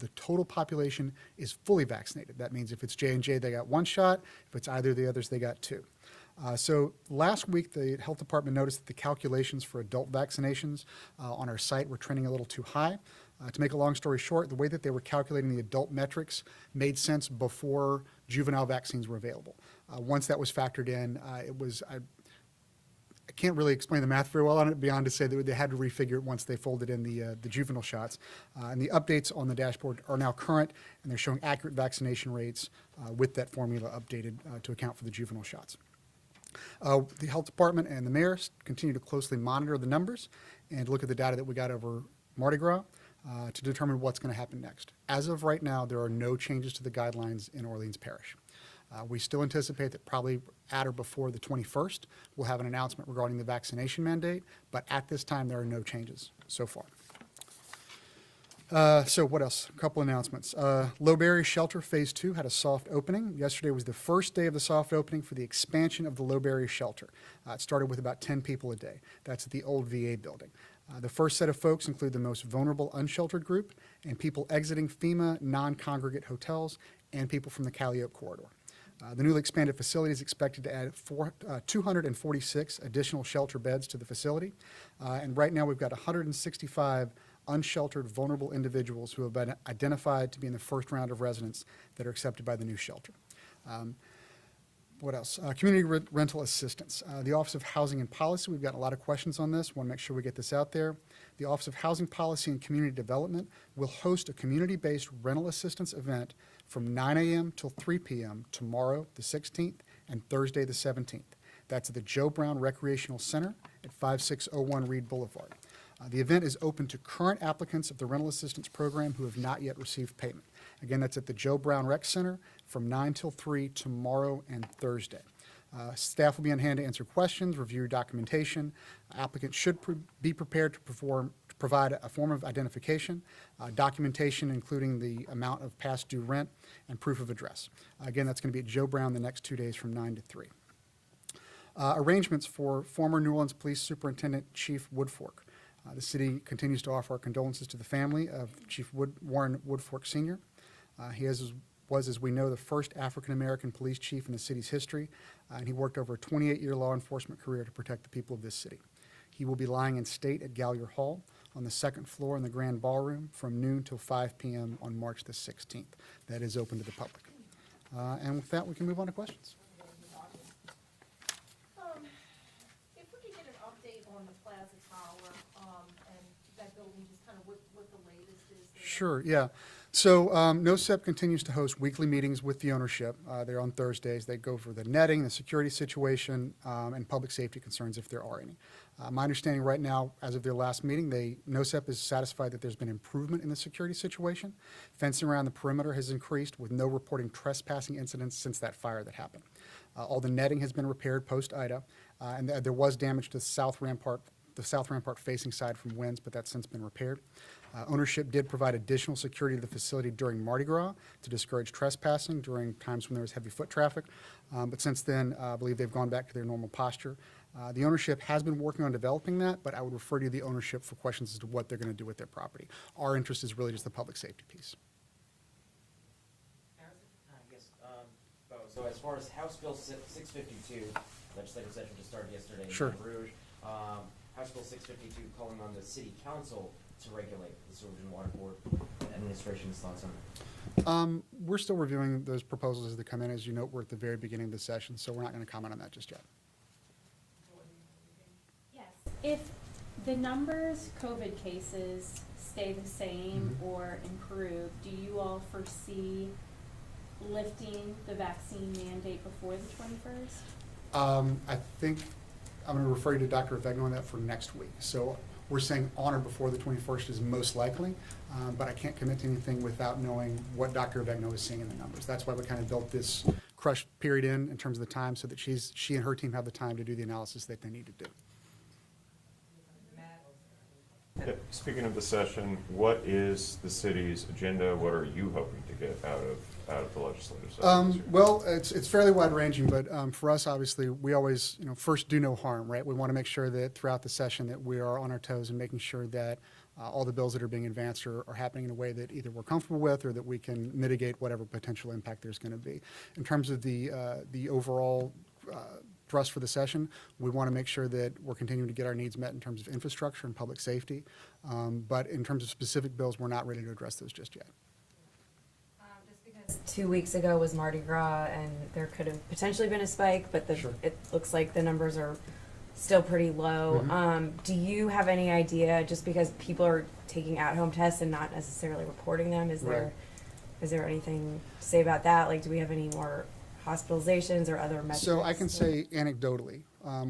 the total population is fully vaccinated. That means if it's J&J, they got 1 shot. If it's either of the others, they got 2. So last week, the health department noticed that the calculations for adult vaccinations on our site were trending a little too high. To make a long story short, the way that they were calculating the adult metrics made sense before juvenile vaccines were available. Once that was factored in, I can't really explain the math very well on it beyond to say that they had to refigure it once they folded in the juvenile shots. And the updates on the dashboard are now current, and they're showing accurate vaccination rates with that formula updated to account for the juvenile shots. The health department and the mayor continue to closely monitor the numbers and look at the data that we got over Mardi Gras to determine what's going to happen next. As of right now, there are no changes to the guidelines in Orleans Parish. We still anticipate that probably at or before the 21st, we'll have an announcement regarding the vaccination mandate, but at this time, there are no changes so far. So what else? A couple announcements. Lowberry Shelter Phase 2 had a soft opening. Yesterday was the first day of the soft opening for the expansion of the Lowberry Shelter. It started with about 10 people a day. That's at the old VA building. The first set of folks include the most vulnerable unsheltered group and people exiting FEMA non-congregate hotels and people from the Cali Oak corridor. The newly expanded facility is expected to add 246 additional shelter beds to the facility. And right now we've got 165 unsheltered vulnerable individuals who have been identified to be in the first round of residents that are accepted by the new shelter. What else? Community rental assistance. The Office of Housing and Policy, we've got a lot of questions on this. Want to make sure we get this out there. The Office of Housing Policy and Community Development will host a community-based rental assistance event from 9 a.m. till 3 p.m. tomorrow, the 16th, and Thursday, the 17th. That's at the Joe Brown Recreational Center at 5601 Reed Boulevard. The event is open to current applicants of the rental assistance program who have not yet received payment. Again, that's at the Joe Brown Rec Center from 9 till 3 tomorrow and Thursday. Staff will be on hand to answer questions, review documentation. Applicants should be prepared to provide a form of identification, documentation including the amount of past due rent, and proof of address. Again, that's going to be at Joe Brown the next 2 days from 9 to 3. Arrangements for former New Orleans Police Superintendent Chief Woodfork. The city continues to offer our condolences to the family of Chief Warren Woodfork Sr. He was, as we know, the first African-American police chief in the city's history, and he worked over a 28-year law enforcement career to protect the people of this city. He will be lying in state at Gallier Hall on the 2nd floor in the Grand Ballroom from noon till 5 p.m. on March the 16th. That is open to the public. And with that, we can move on to questions. If we could get an update on the Plaza Tower and that building, just kind of what the latest is there. Sure, yeah. So NOSEP continues to host weekly meetings with the ownership. They're on Thursdays. They go for the netting, the security situation, and public safety concerns if there are any. My understanding right now, as of their last meeting, NOSEP is satisfied that there's been improvement in the security situation. Fencing around the perimeter has increased with no reporting trespassing incidents since that fire that happened. All the netting has been repaired post-Ida, and there was damage to the South Rampart facing side from winds, but that's since been repaired. Ownership did provide additional security to the facility during Mardi Gras to discourage trespassing during times when there was heavy foot traffic. But since then, I believe they've gone back to their normal posture. The ownership has been working on developing that, but I would refer to the ownership for questions as to what they're going to do with their property. Our interest is really just the public safety piece. Yes, Beau, so as far as House Bill 652, legislative session just started yesterday in Sure. Baton Rouge. House Bill 652 calling on the city council to regulate the sewage and water board. Administration's thoughts on that? We're still reviewing those proposals as they come in. As you note, we're at the very beginning of the session, so we're not going to comment on that just yet. Yes, if the numbers, COVID cases, stay the same or improve, do you all foresee lifting the vaccine mandate before the 21st? I think I'm going to refer you to Dr. Avegno on that for next week. So we're saying on or before the 21st is most likely, but I can't commit to anything without knowing what Dr. Avegno is seeing in the numbers. That's why we kind of built this crush period in terms of the time so that she and her team have the time to do the analysis that they need to do. Speaking of the session, what is the city's agenda? What are you hoping to get out of the legislative session this year? Well, it's fairly wide ranging, but for us, obviously, we always, first do no harm, right? We want to make sure that throughout the session that we are on our toes and making sure that all the bills that are being advanced are happening in a way that either we're comfortable with or that we can mitigate whatever potential impact there's going to be. In terms of the overall thrust for the session, we want to make sure that we're continuing to get our needs met in terms of infrastructure and public safety. But in terms of specific bills, we're not ready to address those just yet. Just because 2 weeks ago was Mardi Gras and there could have potentially been a spike, but Sure. it looks like the numbers are still pretty low. Do you have any idea, just because people are taking at-home tests and not necessarily reporting them, is Right. there anything to say about that? Like, do we have any more hospitalizations or other metrics? So I can say anecdotally,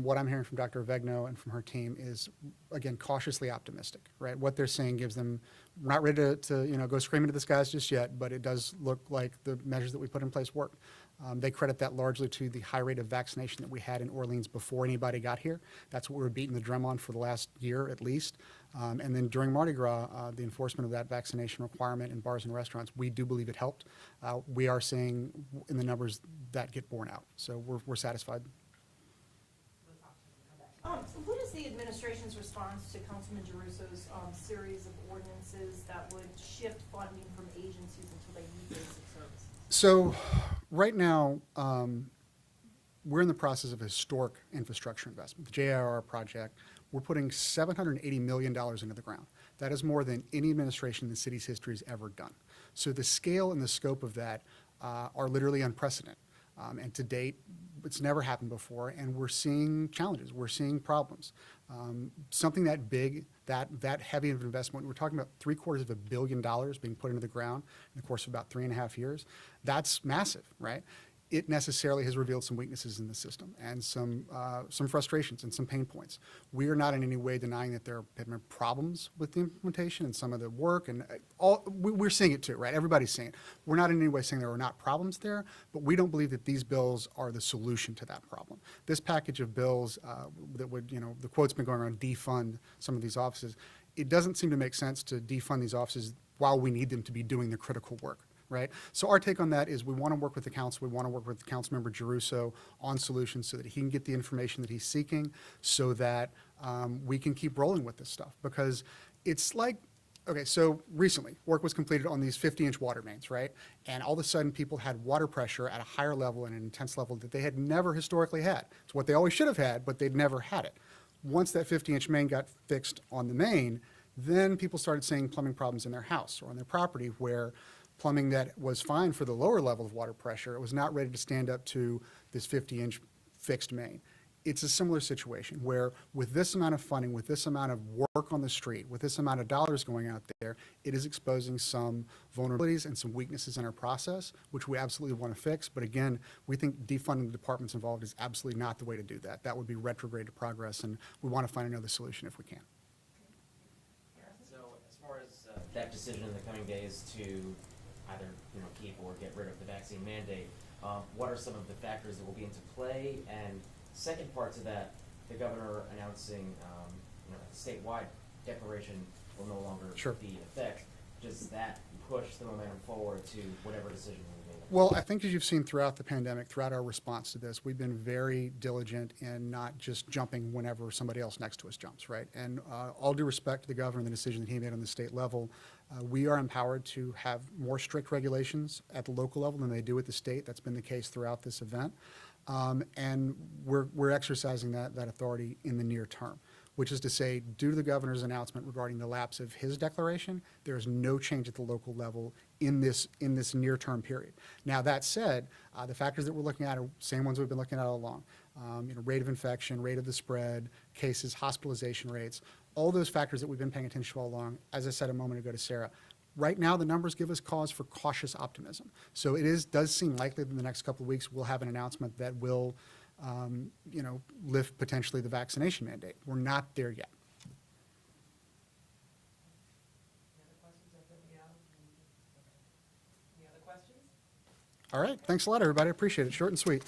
what I'm hearing from Dr. Avegno and from her team is, again, cautiously optimistic, right? What they're saying gives them, we're not ready to go screaming to the skies just yet, but it does look like the measures that we put in place work. They credit that largely to the high rate of vaccination that we had in Orleans before anybody got here. That's what we were beating the drum on for the last year at least. And then during Mardi Gras, the enforcement of that vaccination requirement in bars and restaurants, we do believe it helped. We are seeing in the numbers that get borne out. So we're satisfied. So what is the administration's response to Councilman Giarruso's series of ordinances that would shift funding from agencies until they need basic services? So right now, we're in the process of a historic infrastructure investment. The JIR project, we're putting $780 million into the ground. That is more than any administration in the city's history has ever done. So the scale and the scope of that are literally unprecedented. And to date, it's never happened before, and we're seeing challenges. We're seeing problems. Something that big, that heavy of an investment, we're talking about $750 million being put into the ground in the course of about 3.5 years. That's massive, right? It necessarily has revealed some weaknesses in the system and some frustrations and some pain points. We are not in any way denying that there have been problems with the implementation and some of the work, and we're seeing it too, right? Everybody's seeing it. We're not in any way saying there are not problems there, but we don't believe that these bills are the solution to that problem. This package of bills that would, the quote's been going around, defund some of these offices. It doesn't seem to make sense to defund these offices while we need them to be doing the critical work. Right? So our take on that is we want to work with the council. We want to work with Councilmember Giarruso on solutions so that he can get the information that he's seeking so that we can keep rolling with this stuff. Because it's like, okay, so recently work was completed on these 50-inch water mains, right? And all of a sudden people had water pressure at a higher level and an intense level that they had never historically had. It's what they always should have had, but they'd never had it. Once that 50-inch main got fixed on the main, then people started seeing plumbing problems in their house or on their property where plumbing that was fine for the lower level of water pressure, it was not ready to stand up to this 50-inch fixed main. It's a similar situation where with this amount of funding, with this amount of work on the street, with this amount of dollars going out there, it is exposing some vulnerabilities and some weaknesses in our process, which we absolutely want to fix. But again, we think defunding the departments involved is absolutely not the way to do that. That would be retrograde to progress, and we want to find another solution if we can. So as far as that decision in the coming days to either keep or get rid of the vaccine mandate, what are some of the factors that will be into play? And second part to that, the governor announcing a statewide declaration will no longer be in effect. Does that push the momentum forward to whatever decision we make? Well, I think as you've seen throughout the pandemic, throughout our response to this, we've been very diligent in not just jumping whenever somebody else next to us jumps, right? And all due respect to the governor and the decision that he made on the state level, we are empowered to have more strict regulations at the local level than they do at the state. That's been the case throughout this event. And we're exercising that authority in the near term, which is to say, due to the governor's announcement regarding the lapse of his declaration, there is no change at the local level in this near-term period. Now, that said, the factors that we're looking at are same ones we've been looking at all along. Rate of infection, rate of the spread, cases, hospitalization rates, all those factors that we've been paying attention to all along. As I said a moment ago to Sarah, right now the numbers give us cause for cautious optimism. So it does seem likely that in the next couple of weeks we'll have an announcement that will lift potentially the vaccination mandate. We're not there yet. Any other questions? All right. Thanks a lot, everybody. I appreciate it. Short and sweet.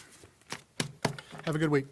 Have a good week.